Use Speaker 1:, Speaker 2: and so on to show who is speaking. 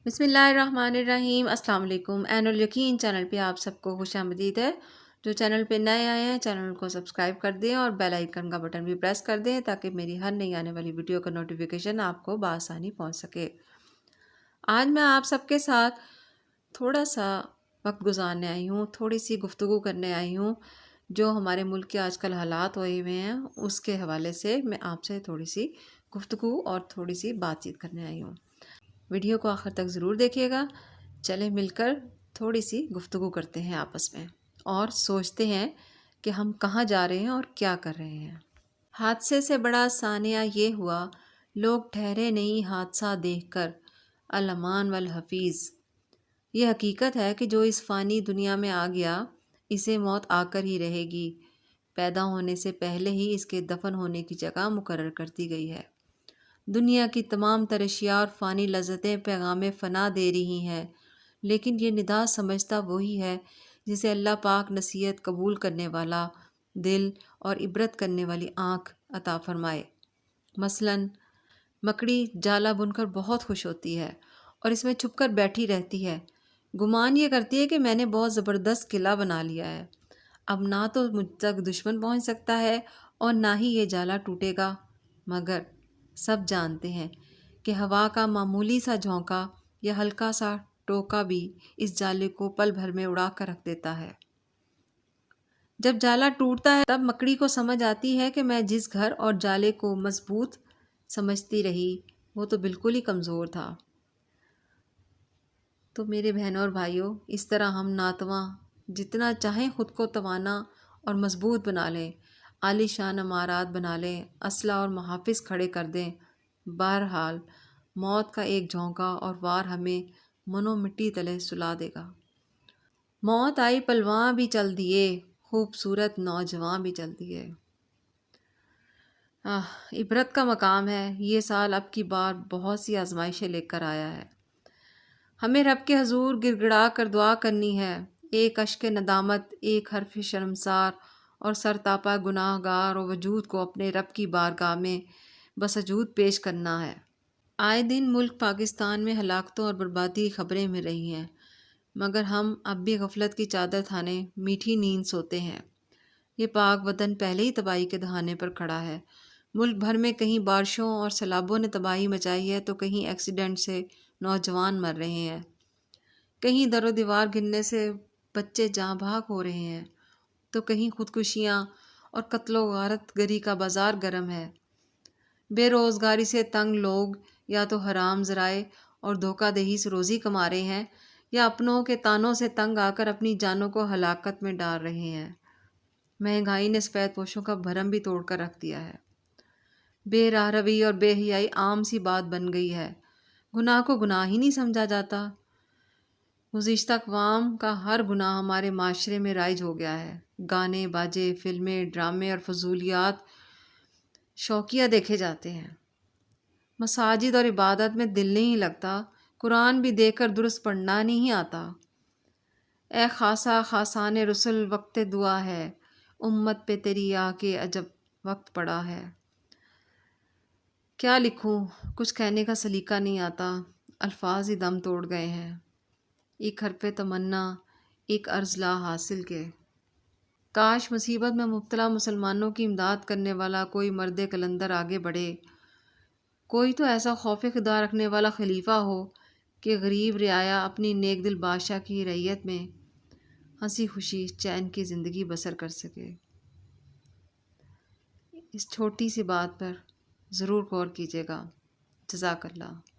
Speaker 1: بسم اللہ الرحمن الرحیم۔ السلام علیکم۔ عین الیقین چینل پہ آپ سب کو خوش آمدید ہے۔ جو چینل پہ نئے آئے ہیں چینل کو سبسکرائب کر دیں اور بیل آئیکن کا بٹن بھی پریس کر دیں تاکہ میری ہر نئی آنے والی ویڈیو کا نوٹیفیکیشن آپ کو بآسانی پہنچ سکے۔ آج میں آپ سب کے ساتھ تھوڑا سا وقت گزارنے آئی ہوں، تھوڑی سی گفتگو کرنے آئی ہوں جو ہمارے ملک کے آج کل حالات ہوئے ہوئے ہیں اس کے حوالے سے میں آپ سے تھوڑی سی گفتگو اور تھوڑی سی بات چیت کرنے آئی ہوں۔ ویڈیو کو آخر تک ضرور دیکھیے گا۔ چلیں مل کر تھوڑی سی گفتگو کرتے ہیں آپس میں اور سوچتے ہیں کہ ہم کہاں جا رہے ہیں اور کیا کر رہے ہیں۔ حادثے سے بڑا ثانیہ یہ ہوا، لوگ ٹھہرے نہیں حادثہ دیکھ کر، الامان والحفیظ۔ یہ حقیقت ہے کہ جو اس فانی دنیا میں آ گیا اسے موت آ کر ہی رہے گی، پیدا ہونے سے پہلے ہی اس کے دفن ہونے کی جگہ مقرر کر دی گئی ہے۔ دنیا کی تمام تر اشیاء اور فانی لذتیں پیغام فنا دے رہی ہیں، لیکن یہ ندا سمجھتا وہی ہے جسے اللہ پاک نصیحت قبول کرنے والا دل اور عبرت کرنے والی آنکھ عطا فرمائے۔ مثلاً مکڑی جالا بن کر بہت خوش ہوتی ہے اور اس میں چھپ کر بیٹھی رہتی ہے، گمان یہ کرتی ہے کہ میں نے بہت زبردست قلعہ بنا لیا ہے، اب نہ تو مجھ تک دشمن پہنچ سکتا ہے اور نہ ہی یہ جالا ٹوٹے گا۔ مگر سب جانتے ہیں کہ ہوا کا معمولی سا جھونکا یا ہلکا سا ٹوکا بھی اس جالے کو پل بھر میں اڑا کر رکھ دیتا ہے۔ جب جالا ٹوٹتا ہے تب مکڑی کو سمجھ آتی ہے کہ میں جس گھر اور جالے کو مضبوط سمجھتی رہی وہ تو بالکل ہی کمزور تھا۔ تو میرے بہنوں اور بھائیوں، اس طرح ہم ناتواں جتنا چاہیں خود کو توانا اور مضبوط بنا لیں، عالی شان عمارات بنا لیں، اسلحہ اور محافظ کھڑے کر دیں، بہرحال موت کا ایک جھونکا اور وار ہمیں منو مٹی تلے سلا دے گا۔ موت آئی پلواں بھی چل دیے، خوبصورت نوجواں بھی چل دیے۔ عبرت کا مقام ہے۔ یہ سال اب کی بار بہت سی آزمائشیں لے کر آیا ہے۔ ہمیں رب کے حضور گڑ گڑا کر دعا کرنی ہے، ایک اشک ندامت، ایک حرف شرمسار اور سرتاپا گناہ گار و وجود کو اپنے رب کی بارگاہ میں بسجود پیش کرنا ہے۔ آئے دن ملک پاکستان میں ہلاکتوں اور بربادی کی خبریں مل رہی ہیں، مگر ہم اب بھی غفلت کی چادر تھانے میٹھی نیند سوتے ہیں۔ یہ پاک وطن پہلے ہی تباہی کے دہانے پر کھڑا ہے۔ ملک بھر میں کہیں بارشوں اور سیلابوں نے تباہی مچائی ہے تو کہیں ایکسیڈنٹ سے نوجوان مر رہے ہیں، کہیں در و دیوار گرنے سے بچے جاں بحق ہو رہے ہیں، تو کہیں خودکشیاں اور قتل و غارت گری کا بازار گرم ہے۔ بے روزگاری سے تنگ لوگ یا تو حرام ذرائع اور دھوکہ دہی سے روزی کما رہے ہیں یا اپنوں کے تانوں سے تنگ آ کر اپنی جانوں کو ہلاکت میں ڈال رہے ہیں۔ مہنگائی نے سفید پوشوں کا بھرم بھی توڑ کر رکھ دیا ہے۔ بے راہ روی اور بے حیائی عام سی بات بن گئی ہے، گناہ کو گناہ ہی نہیں سمجھا جاتا۔ گزشتہ اقوام کا ہر گناہ ہمارے معاشرے میں رائج ہو گیا ہے۔ گانے باجے، فلمیں، ڈرامے اور فضولیات شوقیہ دیکھے جاتے ہیں۔ مساجد اور عبادت میں دل نہیں لگتا، قرآن بھی دیکھ کر درست پڑھنا نہیں آتا۔ اے خاصا خاصان رسل وقت دعا ہے، امت پہ تیری آ کے عجب وقت پڑا ہے۔ کیا لکھوں، کچھ کہنے کا سلیقہ نہیں آتا، الفاظ ہی دم توڑ گئے ہیں۔ ایک حرف تمنا، ایک عرض لا حاصل کے۔ کاش مصیبت میں مبتلا مسلمانوں کی امداد کرنے والا کوئی مرد کلندر آگے بڑھے، کوئی تو ایسا خوف خدا رکھنے والا خلیفہ ہو کہ غریب رعایا اپنی نیک دل بادشاہ کی رعیت میں ہنسی خوشی چین کی زندگی بسر کر سکے۔ اس چھوٹی سی بات پر ضرور غور کیجیے گا۔ جزاک اللہ۔